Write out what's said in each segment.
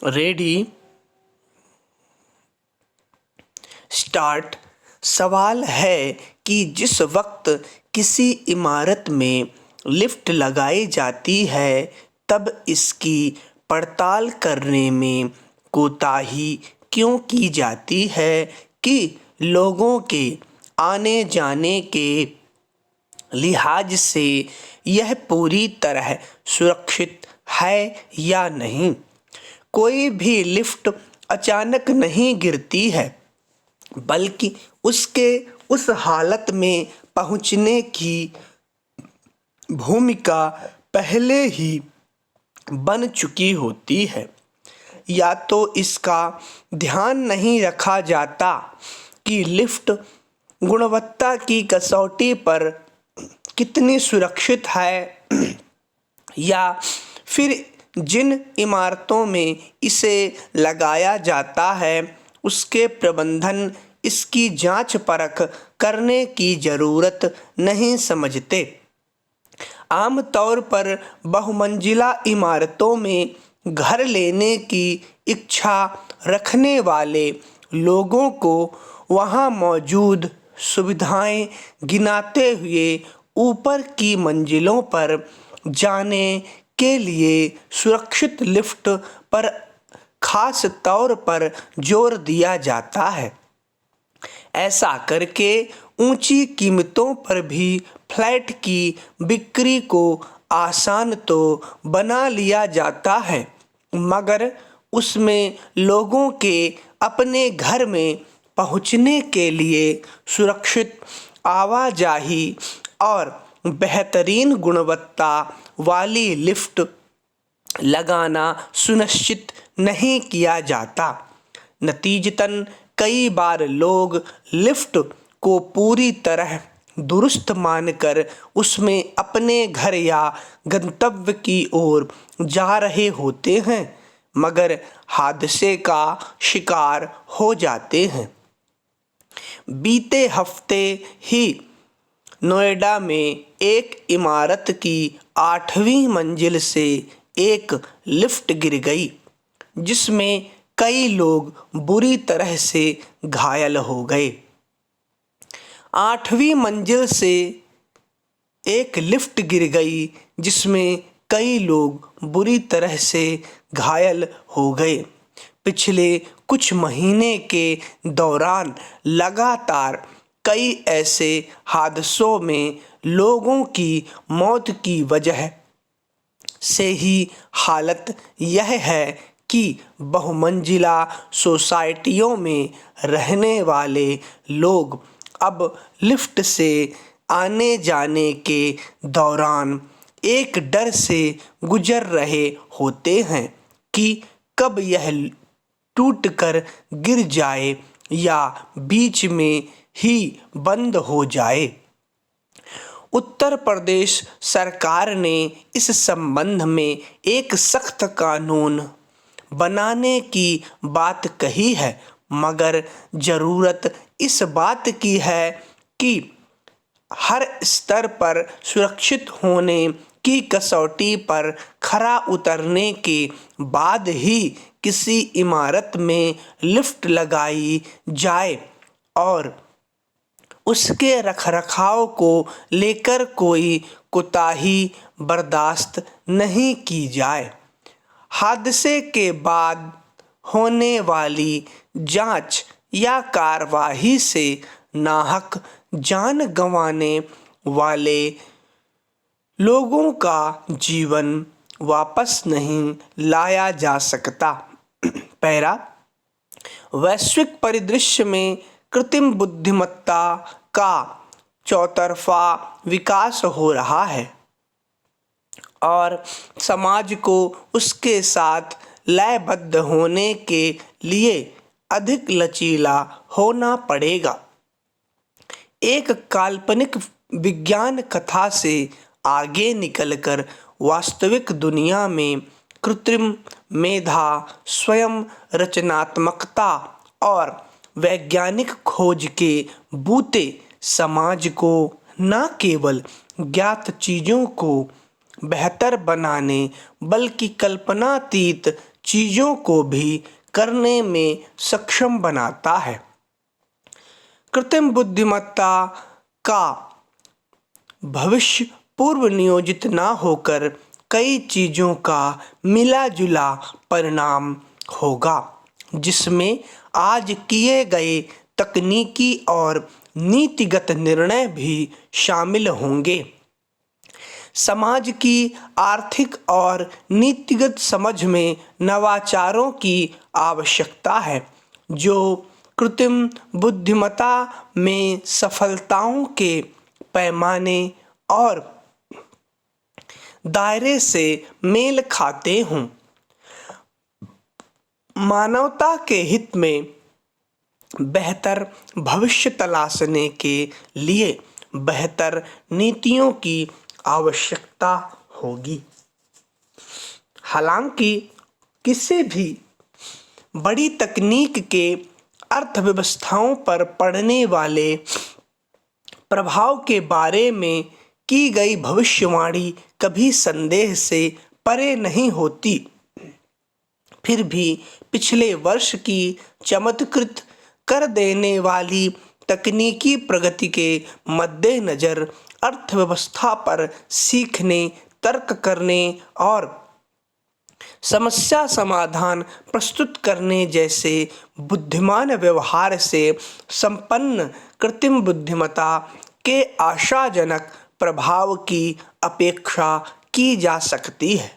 Ready start. सवाल है कि जिस वक्त किसी इमारत में लिफ्ट लगाई जाती है तब इसकी पड़ताल करने में कोताही क्यों की जाती है कि लोगों के आने जाने के लिहाज से यह पूरी तरह सुरक्षित है या नहीं। कोई भी लिफ्ट अचानक नहीं गिरती है, बल्कि उसके उस हालत में पहुंचने की भूमिका पहले ही बन चुकी होती है। या तो इसका ध्यान नहीं रखा जाता कि लिफ्ट गुणवत्ता की कसौटी पर कितनी सुरक्षित है, या फिर जिन इमारतों में इसे लगाया जाता है उसके प्रबंधन इसकी जांच परख करने की ज़रूरत नहीं समझते। आमतौर पर बहुमंजिला इमारतों में घर लेने की इच्छा रखने वाले लोगों को वहां मौजूद सुविधाएं गिनाते हुए ऊपर की मंजिलों पर जाने के लिए सुरक्षित लिफ्ट पर खास तौर पर जोर दिया जाता है। ऐसा करके ऊंची कीमतों पर भी फ्लैट की बिक्री को आसान तो बना लिया जाता है, मगर उसमें लोगों के अपने घर में पहुंचने के लिए सुरक्षित आवाजाही और बेहतरीन गुणवत्ता वाली लिफ्ट लगाना सुनिश्चित नहीं किया जाता। नतीजतन कई बार लोग लिफ्ट को पूरी तरह दुरुस्त मानकर उसमें अपने घर या गंतव्य की ओर जा रहे होते हैं, मगर हादसे का शिकार हो जाते हैं। बीते हफ्ते ही नोएडा में एक इमारत की 8वीं मंजिल से एक लिफ्ट गिर गई, जिसमें कई लोग बुरी तरह से घायल हो गए। 8वीं मंजिल से एक लिफ्ट गिर गई जिसमें कई लोग बुरी तरह से घायल हो गए। पिछले कुछ महीने के दौरान लगातार कई ऐसे हादसों में लोगों की मौत की वजह से ही हालत यह है कि बहुमंजिला सोसाइटियों में रहने वाले लोग अब लिफ्ट से आने जाने के दौरान एक डर से गुजर रहे होते हैं कि कब यह टूटकर गिर जाए या बीच में ही बंद हो जाए। उत्तर प्रदेश सरकार ने इस संबंध में एक सख्त कानून बनाने की बात कही है, मगर ज़रूरत इस बात की है कि हर स्तर पर सुरक्षित होने की कसौटी पर खरा उतरने के बाद ही किसी इमारत में लिफ्ट लगाई जाए और उसके रखरखाव को लेकर कोई कोताही बर्दाश्त नहीं की जाए। हादसे के बाद होने वाली जांच या कार्रवाई से नाहक जान गंवाने वाले लोगों का जीवन वापस नहीं लाया जा सकता। पैरा वैश्विक परिदृश्य में कृत्रिम बुद्धिमत्ता का चौतरफा विकास हो रहा है और समाज को उसके साथ लयबद्ध होने के लिए अधिक लचीला होना पड़ेगा। एक काल्पनिक विज्ञान कथा से आगे निकलकर वास्तविक दुनिया में कृत्रिम मेधा, स्वयं रचनात्मकता और वैज्ञानिक खोज के बूते समाज को न केवल ज्ञात चीज़ों को बेहतर बनाने बल्कि कल्पनातीत चीज़ों को भी करने में सक्षम बनाता है। कृत्रिम बुद्धिमत्ता का भविष्य पूर्व नियोजित ना होकर कई चीज़ों का मिला जुला परिणाम होगा, जिसमें आज किए गए तकनीकी और नीतिगत निर्णय भी शामिल होंगे। समाज की आर्थिक और नीतिगत समझ में नवाचारों की आवश्यकता है, जो कृत्रिम बुद्धिमत्ता में सफलताओं के पैमाने और दायरे से मेल खाते हों। मानवता के हित में बेहतर भविष्य तलाशने के लिए बेहतर नीतियों की आवश्यकता होगी। हालांकि किसी भी बड़ी तकनीक के अर्थव्यवस्थाओं पर पड़ने वाले प्रभाव के बारे में की गई भविष्यवाणी कभी संदेह से परे नहीं होती। फिर भी पिछले वर्ष की चमत्कृत कर देने वाली तकनीकी प्रगति के मद्देनज़र अर्थव्यवस्था पर सीखने, तर्क करने और समस्या समाधान प्रस्तुत करने जैसे बुद्धिमान व्यवहार से संपन्न कृत्रिम बुद्धिमत्ता के आशाजनक प्रभाव की अपेक्षा की जा सकती है।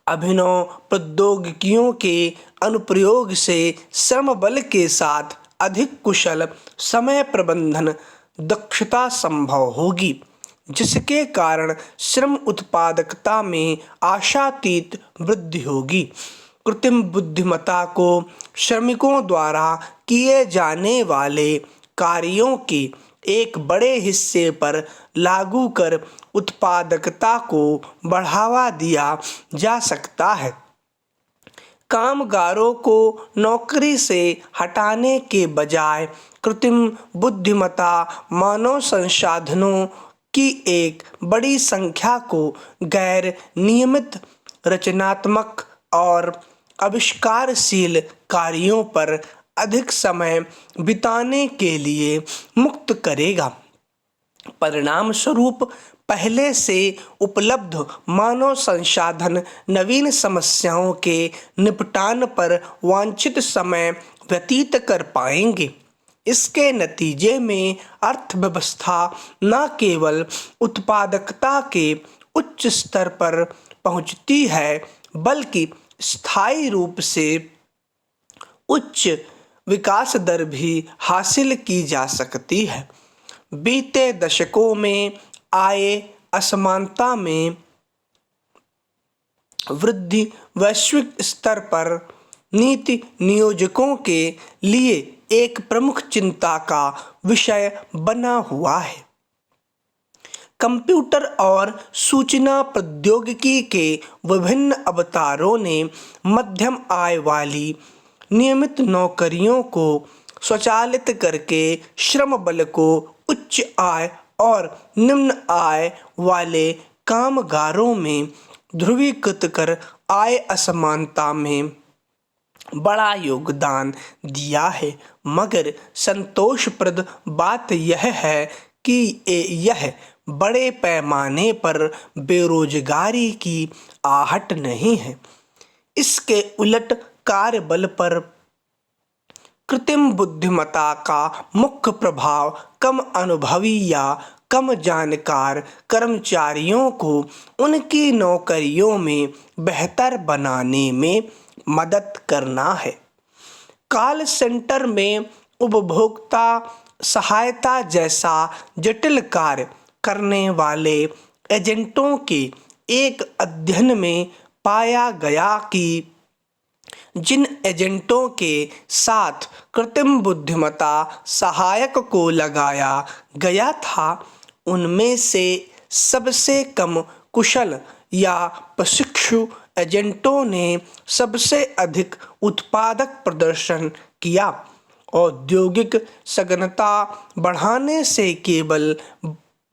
अभिनव प्रौद्योगिकियों के अनुप्रयोग से श्रम बल के साथ अधिक कुशल समय प्रबंधन दक्षता संभव होगी, जिसके कारण श्रम उत्पादकता में आशातीत वृद्धि होगी। कृत्रिम बुद्धिमत्ता को श्रमिकों द्वारा किए जाने वाले कार्यों के एक बड़े हिस्से पर लागू कर उत्पादकता को बढ़ावा दिया जा सकता है। कामगारों को नौकरी से हटाने के बजाय कृत्रिम बुद्धिमत्ता मानव संसाधनों की एक बड़ी संख्या को गैर नियमित, रचनात्मक और आविष्कारशील कार्यों पर अधिक समय बिताने के लिए मुक्त करेगा। परिणाम स्वरूप पहले से उपलब्ध मानव संसाधन नवीन समस्याओं के निपटान पर वांछित समय व्यतीत कर पाएंगे। इसके नतीजे में अर्थव्यवस्था न केवल उत्पादकता के उच्च स्तर पर पहुंचती है, बल्कि स्थायी रूप से उच्च विकास दर भी हासिल की जा सकती है। बीते दशकों में आय असमानता में वृद्धि वैश्विक स्तर पर नीति नियोजकों के लिए एक प्रमुख चिंता का विषय बना हुआ है। कंप्यूटर और सूचना प्रौद्योगिकी के विभिन्न अवतारों ने मध्यम आय वाली नियमित नौकरियों को स्वचालित करके श्रम बल को उच्च आय और निम्न आय वाले कामगारों में ध्रुवीकृत कर आय असमानता में बड़ा योगदान दिया है। मगर संतोषप्रद बात यह है कि यह बड़े पैमाने पर बेरोजगारी की आहट नहीं है। इसके उलट कार्यबल पर कृत्रिम बुद्धिमत्ता का मुख्य प्रभाव कम अनुभवी या कम जानकार कर्मचारियों को उनकी नौकरियों में बेहतर बनाने में मदद करना है। कॉल सेंटर में उपभोक्ता सहायता जैसा जटिल कार्य करने वाले एजेंटों के एक अध्ययन में पाया गया कि जिन एजेंटों के साथ कृत्रिम बुद्धिमत्ता सहायक को लगाया गया था, उनमें से सबसे कम कुशल या प्रशिक्षु एजेंटों ने सबसे अधिक उत्पादक प्रदर्शन किया। औद्योगिक सघनता बढ़ाने से केवल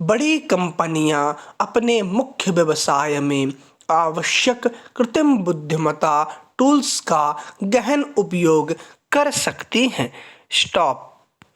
बड़ी कंपनियां अपने मुख्य व्यवसाय में आवश्यक कृत्रिम बुद्धिमत्ता टूल्स का गहन उपयोग कर सकती हैं। स्टॉप।